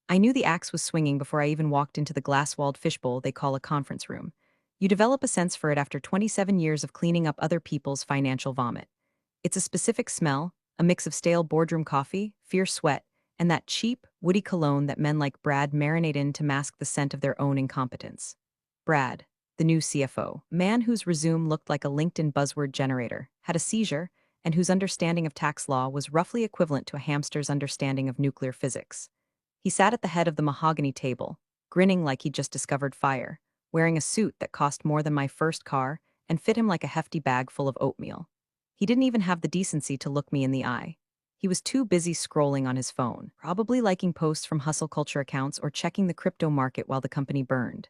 I knew the axe was swinging before I even walked into the glass-walled fishbowl they call a conference room. You develop a sense for it after 27 years of cleaning up other people's financial vomit. It's a specific smell, a mix of stale boardroom coffee, fierce sweat, and that cheap, woody cologne that men like Brad marinate in to mask the scent of their own incompetence. Brad, the new CFO, man whose resume looked like a LinkedIn buzzword generator, had a seizure, and whose understanding of tax law was roughly equivalent to a hamster's understanding of nuclear physics. He sat at the head of the mahogany table, grinning like he'd just discovered fire, wearing a suit that cost more than my first car and fit him like a hefty bag full of oatmeal. He didn't even have the decency to look me in the eye. He was too busy scrolling on his phone, probably liking posts from hustle culture accounts or checking the crypto market while the company burned.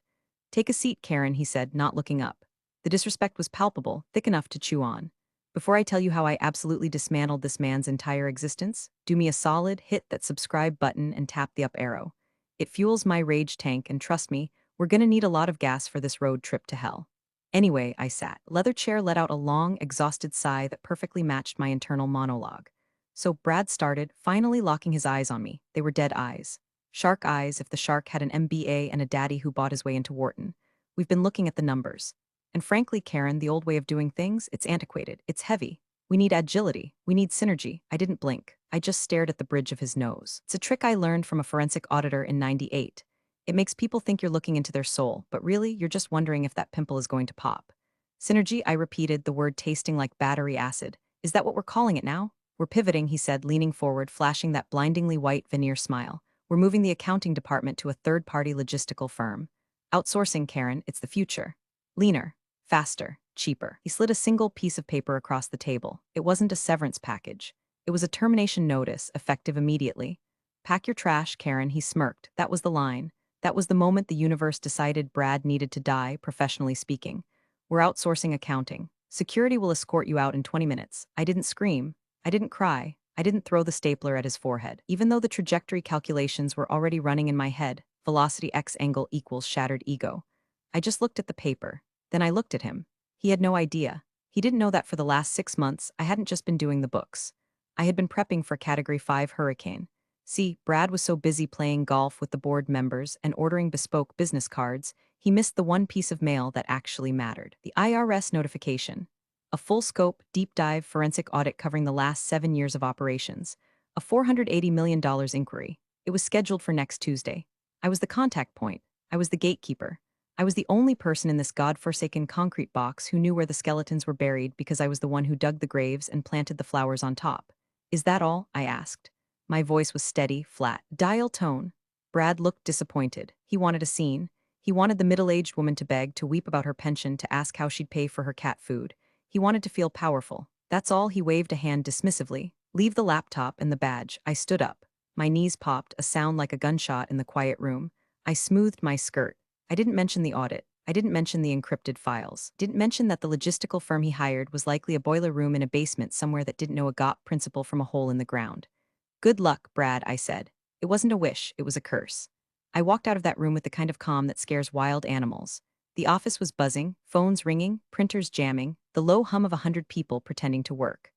"Take a seat, Karen," he said, not looking up. The disrespect was palpable, thick enough to chew on. "Before I tell you how I absolutely dismantled this man's entire existence, do me a solid, hit that subscribe button and tap the up arrow. It fuels my rage tank, and trust me, we're gonna need a lot of gas for this road trip to hell." Anyway, I sat. Leather chair let out a long, exhausted sigh that perfectly matched my internal monologue. So Brad started, finally locking his eyes on me. They were dead eyes. Shark eyes if the shark had an MBA and a daddy who bought his way into Wharton. "We've been looking at the numbers. And frankly, Karen, the old way of doing things, it's antiquated. It's heavy. We need agility. We need synergy." I didn't blink. I just stared at the bridge of his nose. "It's a trick I learned from a forensic auditor in '98. It makes people think you're looking into their soul, but really, you're just wondering if that pimple is going to pop." "Synergy," I repeated, the word tasting like battery acid. "Is that what we're calling it now?" "We're pivoting," he said, leaning forward, flashing that blindingly white veneer smile. "We're moving the accounting department to a third-party logistical firm. Outsourcing, Karen, it's the future. Leaner, faster, cheaper." He slid a single piece of paper across the table. It wasn't a severance package. It was a termination notice, effective immediately. "Pack your trash, Karen," he smirked. That was the line. That was the moment the universe decided Brad needed to die, professionally speaking. "We're outsourcing accounting. Security will escort you out in 20 minutes. I didn't scream. I didn't cry. I didn't throw the stapler at his forehead. Even though the trajectory calculations were already running in my head, velocity x angle equals shattered ego. I just looked at the paper. Then I looked at him. He had no idea. He didn't know that for the last 6 months, I hadn't just been doing the books. I had been prepping for Category 5 hurricane. See, Brad was so busy playing golf with the board members and ordering bespoke business cards, he missed the one piece of mail that actually mattered. The IRS notification. A full-scope, deep-dive forensic audit covering the last 7 years of operations. A $480 million inquiry. It was scheduled for next Tuesday. I was the contact point. I was the gatekeeper. I was the only person in this godforsaken concrete box who knew where the skeletons were buried because I was the one who dug the graves and planted the flowers on top. "Is that all?" I asked. My voice was steady, flat. Dial tone. Brad looked disappointed. He wanted a scene. He wanted the middle-aged woman to beg, to weep about her pension, to ask how she'd pay for her cat food. He wanted to feel powerful. That's all. He waved a hand dismissively. "Leave the laptop and the badge." I stood up. My knees popped, a sound like a gunshot in the quiet room. I smoothed my skirt. I didn't mention the audit. I didn't mention the encrypted files. Didn't mention that the logistical firm he hired was likely a boiler room in a basement somewhere that didn't know a GOP principle from a hole in the ground. "Good luck, Brad," I said. It wasn't a wish, it was a curse. I walked out of that room with the kind of calm that scares wild animals. The office was buzzing, phones ringing, printers jamming, the low hum of 100 people pretending to work.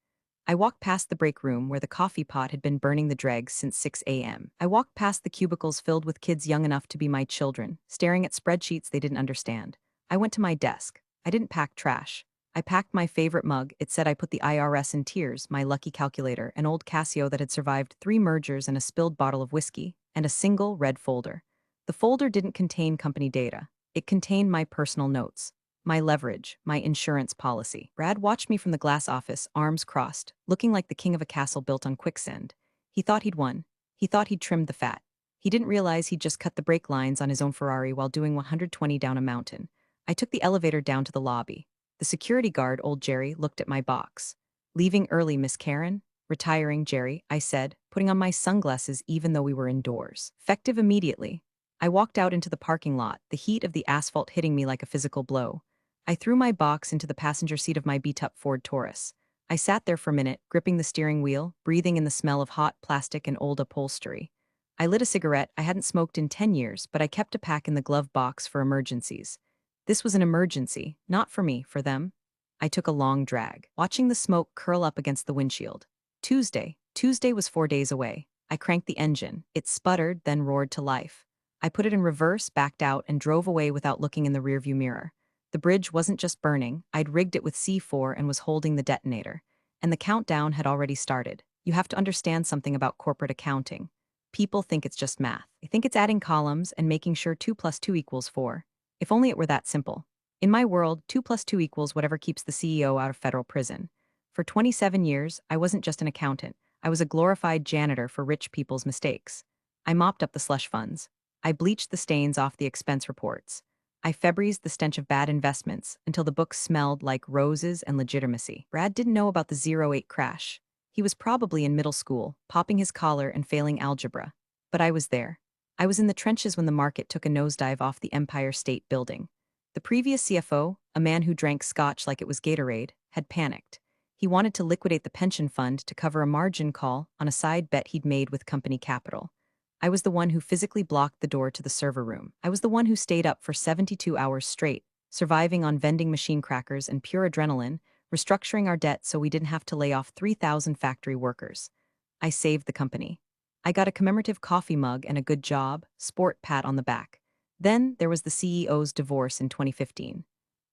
I walked past the break room where the coffee pot had been burning the dregs since 6 a.m. I walked past the cubicles filled with kids young enough to be my children, staring at spreadsheets they didn't understand. I went to my desk. I didn't pack trash. I packed my favorite mug. It said I put the IRS in tears, my lucky calculator, an old Casio that had survived 3 mergers and a spilled bottle of whiskey, and a single red folder. The folder didn't contain company data. It contained my personal notes, my leverage, my insurance policy. Brad watched me from the glass office, arms crossed, looking like the king of a castle built on quicksand. He thought he'd won. He thought he'd trimmed the fat. He didn't realize he'd just cut the brake lines on his own Ferrari while doing 120 down a mountain. I took the elevator down to the lobby. The security guard, old Jerry, looked at my box. "Leaving early, Miss Karen?" "Retiring, Jerry," I said, putting on my sunglasses even though we were indoors. Effective immediately. I walked out into the parking lot, the heat of the asphalt hitting me like a physical blow. I threw my box into the passenger seat of my beat-up Ford Taurus. I sat there for a minute, gripping the steering wheel, breathing in the smell of hot plastic and old upholstery. I lit a cigarette. I hadn't smoked in 10 years, but I kept a pack in the glove box for emergencies. This was an emergency, not for me, for them. I took a long drag, watching the smoke curl up against the windshield. Tuesday was 4 days away. I cranked the engine. It sputtered, then roared to life. I put it in reverse, backed out, and drove away without looking in the rearview mirror. The bridge wasn't just burning, I'd rigged it with C4 and was holding the detonator. And the countdown had already started. You have to understand something about corporate accounting. People think it's just math. They think it's adding columns and making sure 2 plus 2 equals 4. If only it were that simple. In my world, 2 plus 2 equals whatever keeps the CEO out of federal prison. For 27 years, I wasn't just an accountant. I was a glorified janitor for rich people's mistakes. I mopped up the slush funds. I bleached the stains off the expense reports. I Febrezed the stench of bad investments until the books smelled like roses and legitimacy. Brad didn't know about the 08 crash. He was probably in middle school, popping his collar and failing algebra. But I was there. I was in the trenches when the market took a nosedive off the Empire State Building. The previous CFO, a man who drank scotch like it was Gatorade, had panicked. He wanted to liquidate the pension fund to cover a margin call on a side bet he'd made with company capital. I was the one who physically blocked the door to the server room. I was the one who stayed up for 72 hours straight, surviving on vending machine crackers and pure adrenaline, restructuring our debt so we didn't have to lay off 3,000 factory workers. I saved the company. I got a commemorative coffee mug and a good job, sport pat on the back. Then there was the CEO's divorce in 2015.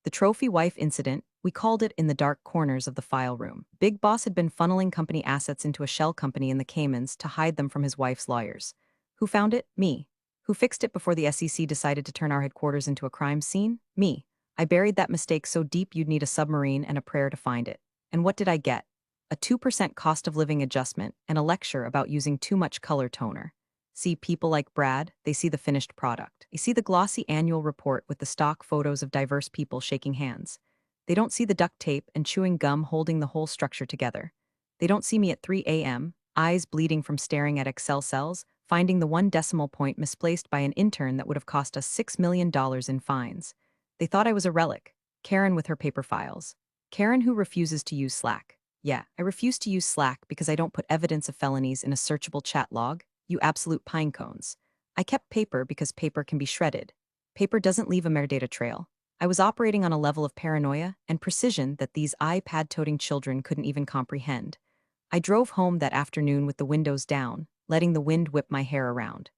The trophy wife incident, we called it in the dark corners of the file room. Big Boss had been funneling company assets into a shell company in the Caymans to hide them from his wife's lawyers. Who found it? Me. Who fixed it before the SEC decided to turn our headquarters into a crime scene? Me. I buried that mistake so deep you'd need a submarine and a prayer to find it. And what did I get? A 2% cost of living adjustment and a lecture about using too much color toner. See, people like Brad, they see the finished product. They see the glossy annual report with the stock photos of diverse people shaking hands. They don't see the duct tape and chewing gum holding the whole structure together. They don't see me at 3 a.m., eyes bleeding from staring at Excel cells, finding the one decimal point misplaced by an intern that would have cost us $6 million in fines. They thought I was a relic. Karen with her paper files. Karen who refuses to use Slack. Yeah, I refuse to use Slack because I don't put evidence of felonies in a searchable chat log. You absolute pinecones. I kept paper because paper can be shredded. Paper doesn't leave a metadata trail. I was operating on a level of paranoia and precision that these iPad-toting children couldn't even comprehend. I drove home that afternoon with the windows down, letting the wind whip my hair around.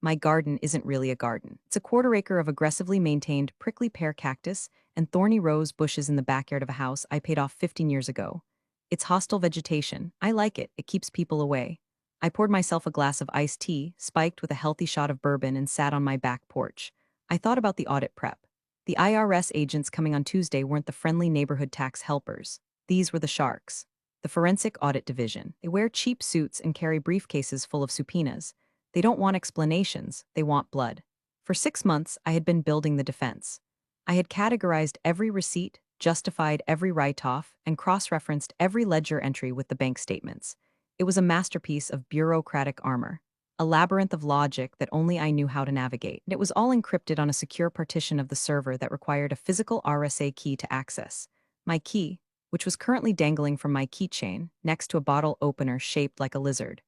My garden isn't really a garden. It's a quarter-acre of aggressively maintained prickly pear cactus and thorny rose bushes in the backyard of a house I paid off 15 years ago. It's hostile vegetation. I like it. It keeps people away. I poured myself a glass of iced tea, spiked with a healthy shot of bourbon, and sat on my back porch. I thought about the audit prep. The IRS agents coming on Tuesday weren't the friendly neighborhood tax helpers. These were the sharks. The Forensic Audit Division. They wear cheap suits and carry briefcases full of subpoenas. They don't want explanations, they want blood. For 6 months, I had been building the defense. I had categorized every receipt, justified every write-off, and cross-referenced every ledger entry with the bank statements. It was a masterpiece of bureaucratic armor, a labyrinth of logic that only I knew how to navigate. And it was all encrypted on a secure partition of the server that required a physical RSA key to access. My key, which was currently dangling from my keychain next to a bottle opener shaped like a lizard.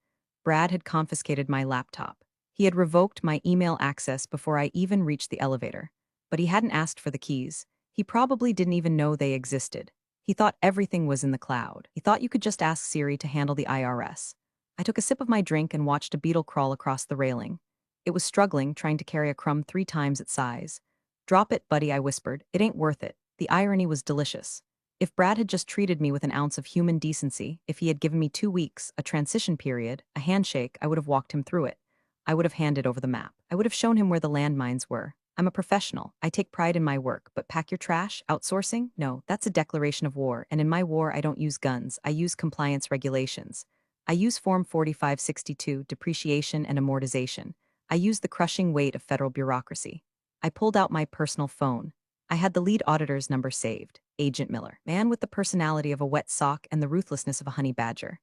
Brad had confiscated my laptop. He had revoked my email access before I even reached the elevator. But he hadn't asked for the keys. He probably didn't even know they existed. He thought everything was in the cloud. He thought you could just ask Siri to handle the IRS. I took a sip of my drink and watched a beetle crawl across the railing. It was struggling, trying to carry a crumb 3 times its size. "Drop it, buddy," I whispered. "It ain't worth it." The irony was delicious. If Brad had just treated me with an ounce of human decency, if he had given me 2 weeks, a transition period, a handshake, I would have walked him through it. I would have handed over the map. I would have shown him where the landmines were. I'm a professional. I take pride in my work, but pack your trash, outsourcing? No, that's a declaration of war, and in my war I don't use guns, I use compliance regulations. I use Form 4562, depreciation and amortization. I use the crushing weight of federal bureaucracy. I pulled out my personal phone. I had the lead auditor's number saved, Agent Miller, man with the personality of a wet sock and the ruthlessness of a honey badger.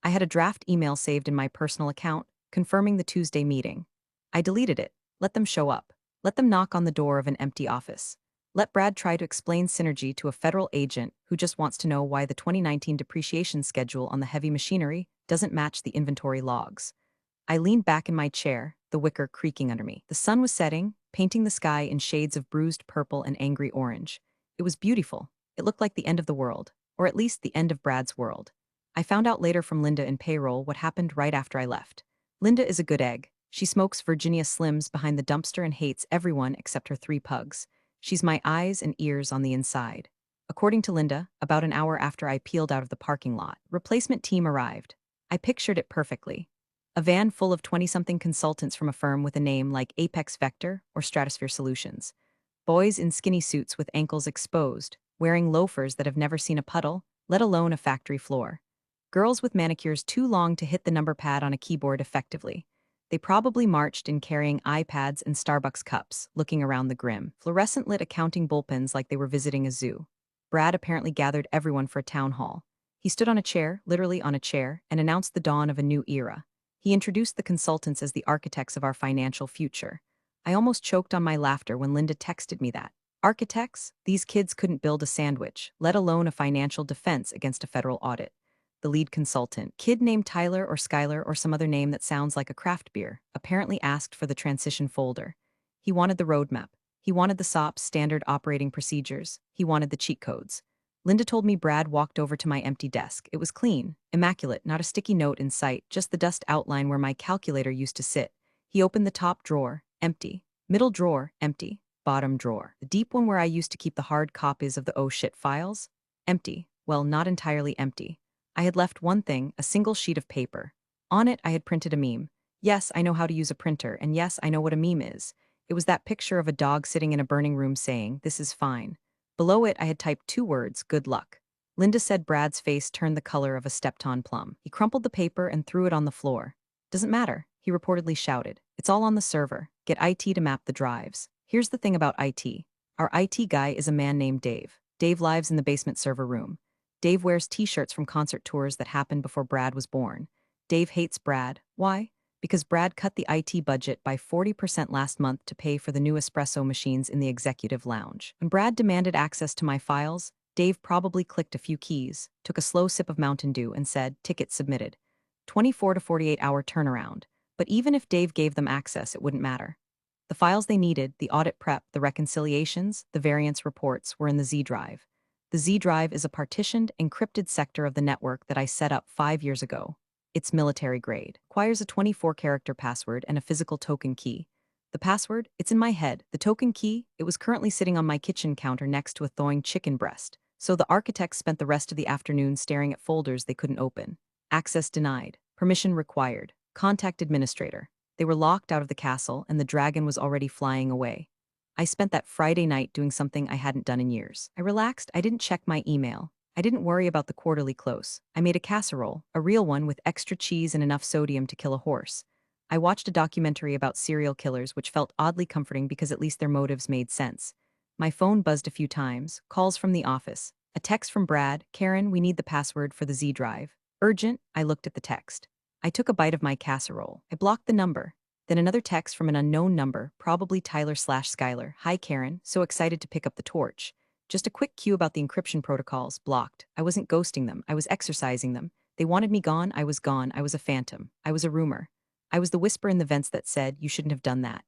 I had a draft email saved in my personal account, confirming the Tuesday meeting. I deleted it. Let them show up. Let them knock on the door of an empty office. Let Brad try to explain synergy to a federal agent who just wants to know why the 2019 depreciation schedule on the heavy machinery doesn't match the inventory logs. I leaned back in my chair, the wicker creaking under me. The sun was setting, painting the sky in shades of bruised purple and angry orange. It was beautiful. It looked like the end of the world, or at least the end of Brad's world. I found out later from Linda in payroll what happened right after I left. Linda is a good egg. She smokes Virginia Slims behind the dumpster and hates everyone except her 3 pugs. She's my eyes and ears on the inside. According to Linda, about an hour after I peeled out of the parking lot, replacement team arrived. I pictured it perfectly. A van full of 20-something consultants from a firm with a name like Apex Vector or Stratosphere Solutions. Boys in skinny suits with ankles exposed, wearing loafers that have never seen a puddle, let alone a factory floor. Girls with manicures too long to hit the number pad on a keyboard effectively. They probably marched in carrying iPads and Starbucks cups, looking around the grim, fluorescent-lit accounting bullpens like they were visiting a zoo. Brad apparently gathered everyone for a town hall. He stood on a chair, literally on a chair, and announced the dawn of a new era. He introduced the consultants as the architects of our financial future. I almost choked on my laughter when Linda texted me that. Architects? These kids couldn't build a sandwich, let alone a financial defense against a federal audit. The lead consultant, kid named Tyler or Skylar or some other name that sounds like a craft beer, apparently asked for the transition folder. He wanted the roadmap. He wanted the SOP's standard operating procedures. He wanted the cheat codes. Linda told me Brad walked over to my empty desk. It was clean, immaculate, not a sticky note in sight, just the dust outline where my calculator used to sit. He opened the top drawer, empty. Middle drawer, empty. Bottom drawer, the deep one where I used to keep the hard copies of the oh shit files, empty. Well, not entirely empty. I had left one thing, a single sheet of paper. On it, I had printed a meme. Yes, I know how to use a printer, and yes, I know what a meme is. It was that picture of a dog sitting in a burning room saying, "This is fine." Below it, I had typed 2 words, "Good luck." Linda said Brad's face turned the color of a stepped-on plum. He crumpled the paper and threw it on the floor. "Doesn't matter," he reportedly shouted. "It's all on the server. Get IT to map the drives." Here's the thing about IT. Our IT guy is a man named Dave. Dave lives in the basement server room. Dave wears t-shirts from concert tours that happened before Brad was born. Dave hates Brad. Why? Because Brad cut the IT budget by 40% last month to pay for the new espresso machines in the executive lounge. When Brad demanded access to my files, Dave probably clicked a few keys, took a slow sip of Mountain Dew, and said, "Ticket submitted." 24 to 48-hour turnaround. But even if Dave gave them access, it wouldn't matter. The files they needed, the audit prep, the reconciliations, the variance reports, were in the Z drive. The Z drive is a partitioned, encrypted sector of the network that I set up 5 years ago. It's military grade. Requires a 24-character password and a physical token key. The password? It's in my head. The token key? It was currently sitting on my kitchen counter next to a thawing chicken breast. So the architects spent the rest of the afternoon staring at folders they couldn't open. Access denied. Permission required. Contact administrator. They were locked out of the castle, and the dragon was already flying away. I spent that Friday night doing something I hadn't done in years. I relaxed. I didn't check my email. I didn't worry about the quarterly close. I made a casserole, a real one with extra cheese and enough sodium to kill a horse. I watched a documentary about serial killers, which felt oddly comforting because at least their motives made sense. My phone buzzed a few times, calls from the office. A text from Brad, "Karen, we need the password for the Z drive." Urgent. I looked at the text. I took a bite of my casserole. I blocked the number. Then another text from an unknown number, probably Tyler/Skylar. "Hi Karen, so excited to pick up the torch." Just a quick cue about the encryption protocols, blocked. I wasn't ghosting them, I was exercising them. They wanted me gone, I was gone, I was a phantom. I was a rumor. I was the whisper in the vents that said, "You shouldn't have done that."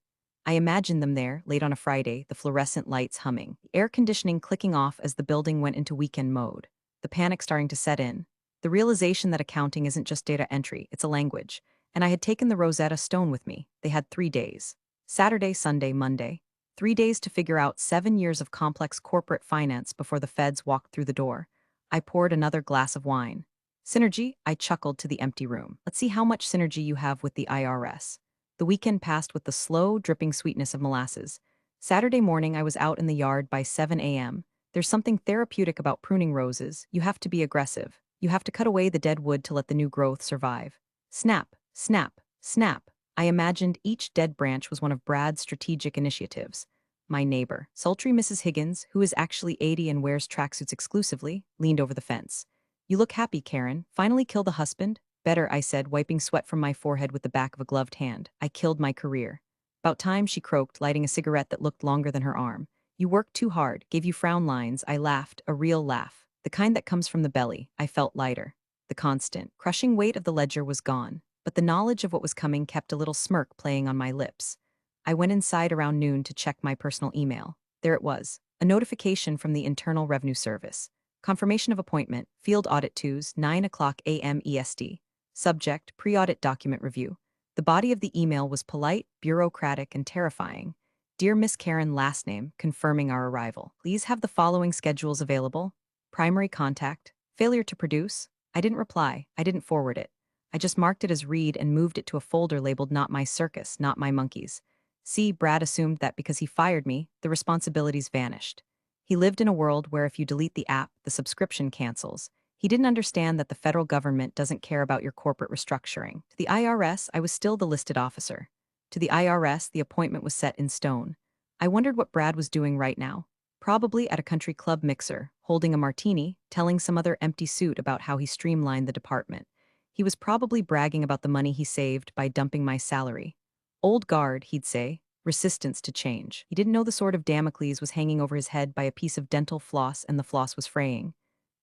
I imagined them there, late on a Friday, the fluorescent lights humming, the air conditioning clicking off as the building went into weekend mode, the panic starting to set in, the realization that accounting isn't just data entry, it's a language. And I had taken the Rosetta Stone with me. They had 3 days. Saturday, Sunday, Monday. 3 days to figure out 7 years of complex corporate finance before the feds walked through the door. I poured another glass of wine. "Synergy?" I chuckled to the empty room. "Let's see how much synergy you have with the IRS." The weekend passed with the slow, dripping sweetness of molasses. Saturday morning, I was out in the yard by 7 a.m. There's something therapeutic about pruning roses. You have to be aggressive. You have to cut away the dead wood to let the new growth survive. Snap. Snap, snap. I imagined each dead branch was one of Brad's strategic initiatives. My neighbor, sultry Mrs. Higgins, who is actually 80 and wears tracksuits exclusively, leaned over the fence. "You look happy, Karen. Finally kill the husband?" "Better," I said, wiping sweat from my forehead with the back of a gloved hand. "I killed my career." "About time," she croaked, lighting a cigarette that looked longer than her arm. "You worked too hard, gave you frown lines." I laughed, a real laugh. The kind that comes from the belly. I felt lighter. The constant, crushing weight of the ledger was gone. But the knowledge of what was coming kept a little smirk playing on my lips. I went inside around noon to check my personal email. There it was, a notification from the Internal Revenue Service. Confirmation of appointment, Field Audit 2's, 9 o'clock a.m. EST. Subject, pre-audit document review. The body of the email was polite, bureaucratic, and terrifying. Dear Miss Karen, last name, confirming our arrival. Please have the following schedules available. Primary contact. Failure to produce. I didn't reply. I didn't forward it. I just marked it as read and moved it to a folder labeled Not My Circus, Not My Monkeys. See, Brad assumed that because he fired me, the responsibilities vanished. He lived in a world where if you delete the app, the subscription cancels. He didn't understand that the federal government doesn't care about your corporate restructuring. To the IRS, I was still the listed officer. To the IRS, the appointment was set in stone. I wondered what Brad was doing right now. Probably at a country club mixer, holding a martini, telling some other empty suit about how he streamlined the department. He was probably bragging about the money he saved by dumping my salary. Old guard, he'd say, resistance to change. He didn't know the sword of Damocles was hanging over his head by a piece of dental floss and the floss was fraying.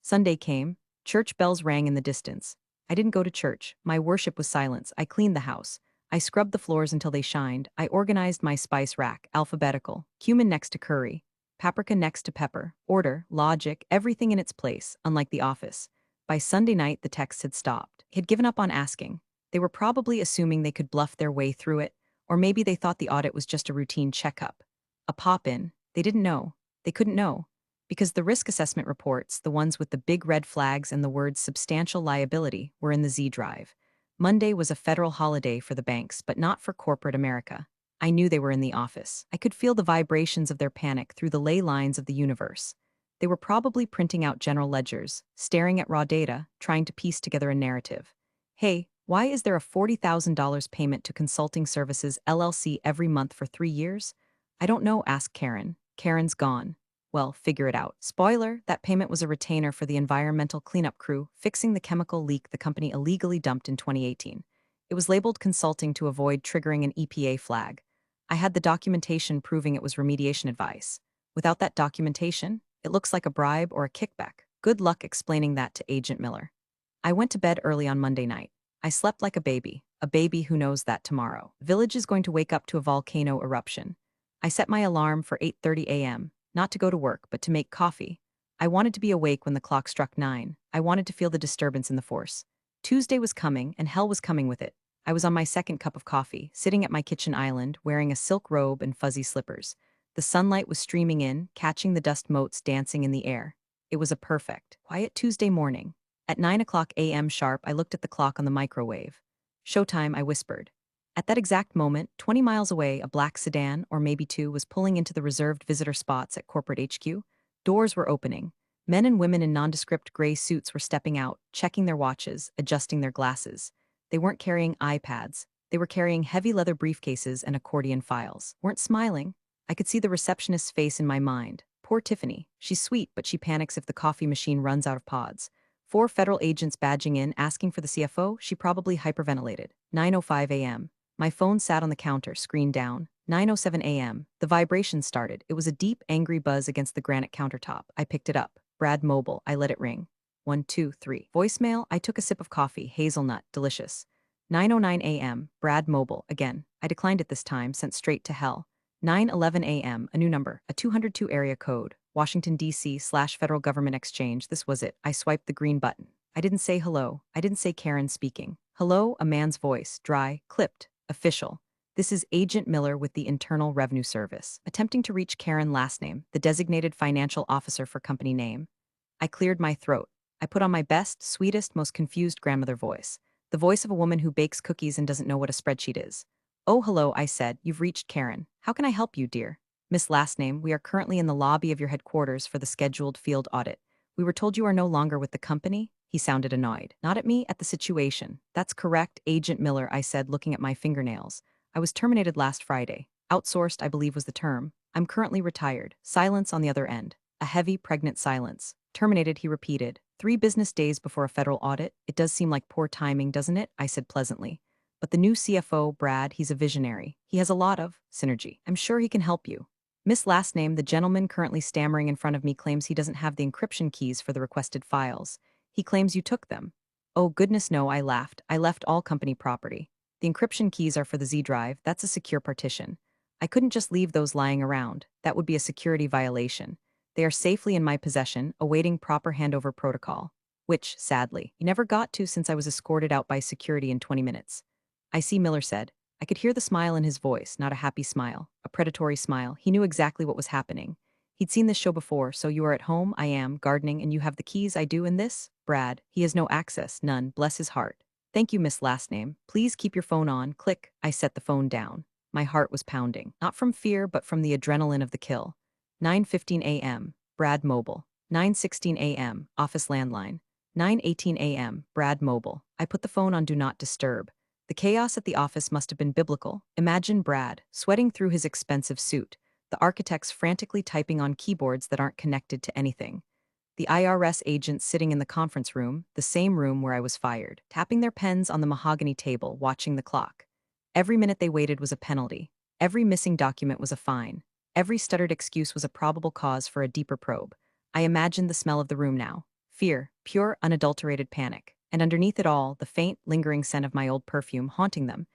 Sunday came. Church bells rang in the distance. I didn't go to church. My worship was silence. I cleaned the house. I scrubbed the floors until they shined. I organized my spice rack, alphabetical, cumin next to curry, paprika next to pepper, order, logic, everything in its place, unlike the office. By Sunday night, the texts had stopped. He had given up on asking. They were probably assuming they could bluff their way through it, or maybe they thought the audit was just a routine checkup. A pop-in. They didn't know. They couldn't know. Because the risk assessment reports, the ones with the big red flags and the words substantial liability, were in the Z drive. Monday was a federal holiday for the banks, but not for corporate America. I knew they were in the office. I could feel the vibrations of their panic through the ley lines of the universe. They were probably printing out general ledgers, staring at raw data, trying to piece together a narrative. Hey, why is there a $40,000 payment to Consulting Services LLC every month for 3 years? I don't know, asked Karen. Karen's gone. Well, figure it out. Spoiler, that payment was a retainer for the environmental cleanup crew fixing the chemical leak the company illegally dumped in 2018. It was labeled consulting to avoid triggering an EPA flag. I had the documentation proving it was remediation advice. Without that documentation, it looks like a bribe or a kickback. Good luck explaining that to Agent Miller. I went to bed early on Monday night. I slept like a baby who knows that tomorrow. Village is going to wake up to a volcano eruption. I set my alarm for 8:30 a.m., not to go to work, but to make coffee. I wanted to be awake when the clock struck 9. I wanted to feel the disturbance in the force. Tuesday was coming, and hell was coming with it. I was on my second cup of coffee, sitting at my kitchen island, wearing a silk robe and fuzzy slippers. The sunlight was streaming in, catching the dust motes dancing in the air. It was a perfect, quiet Tuesday morning. At 9 a.m. sharp, I looked at the clock on the microwave. Showtime, I whispered. At that exact moment, 20 miles away, a black sedan, or maybe two, was pulling into the reserved visitor spots at corporate HQ. Doors were opening. Men and women in nondescript gray suits were stepping out, checking their watches, adjusting their glasses. They weren't carrying iPads. They were carrying heavy leather briefcases and accordion files. Weren't smiling. I could see the receptionist's face in my mind. Poor Tiffany. She's sweet, but she panics if the coffee machine runs out of pods. 4 federal agents badging in, asking for the CFO. She probably hyperventilated. 9:05 a.m. My phone sat on the counter, screen down. 9:07 a.m. The vibration started. It was a deep, angry buzz against the granite countertop. I picked it up. Brad Mobile. I let it ring. 1, 2, 3. Voicemail. I took a sip of coffee. Hazelnut. Delicious. 9:09 a.m. Brad Mobile. Again. I declined it this time, sent straight to hell. 9:11 a.m. A new number. A 202 area code. Washington, D.C./Federal Government Exchange. This was it. I swiped the green button. I didn't say hello. I didn't say Karen speaking. Hello, a man's voice. Dry. Clipped. Official. This is Agent Miller with the Internal Revenue Service, attempting to reach Karen last name, the designated financial officer for company name. I cleared my throat. I put on my best, sweetest, most confused grandmother voice, the voice of a woman who bakes cookies and doesn't know what a spreadsheet is. Oh, hello, I said. You've reached Karen. How can I help you, dear? Miss Last Name, we are currently in the lobby of your headquarters for the scheduled field audit. We were told you are no longer with the company. He sounded annoyed. Not at me, at the situation. That's correct, Agent Miller, I said, looking at my fingernails. I was terminated last Friday. Outsourced, I believe was the term. I'm currently retired. Silence on the other end. A heavy, pregnant silence. Terminated, he repeated. 3 business days before a federal audit. It does seem like poor timing, doesn't it? I said pleasantly. But the new CFO, Brad, he's a visionary. He has a lot of synergy. I'm sure he can help you. Miss Last Name, the gentleman currently stammering in front of me, claims he doesn't have the encryption keys for the requested files. He claims you took them. Oh, goodness no, I laughed. I left all company property. The encryption keys are for the Z drive. That's a secure partition. I couldn't just leave those lying around. That would be a security violation. They are safely in my possession, awaiting proper handover protocol. Which, sadly, you never got to since I was escorted out by security in 20 minutes. I see, Miller said. I could hear the smile in his voice, not a happy smile, a predatory smile. He knew exactly what was happening. He'd seen this show before. So you are at home, I am, gardening, and you have the keys, I do, in this? Brad, he has no access, none, bless his heart. Thank you, Miss Last Name. Please keep your phone on. Click. I set the phone down. My heart was pounding, not from fear, but from the adrenaline of the kill. 9:15 a.m. Brad Mobile. 9:16 a.m. Office landline. 9:18 a.m. Brad Mobile. I put the phone on Do Not Disturb. The chaos at the office must have been biblical. Imagine Brad, sweating through his expensive suit, the architects frantically typing on keyboards that aren't connected to anything. The IRS agents sitting in the conference room, the same room where I was fired, tapping their pens on the mahogany table, watching the clock. Every minute they waited was a penalty. Every missing document was a fine. Every stuttered excuse was a probable cause for a deeper probe. I imagined the smell of the room now. Fear, pure, unadulterated panic. And underneath it all, the faint, lingering scent of my old perfume haunting them.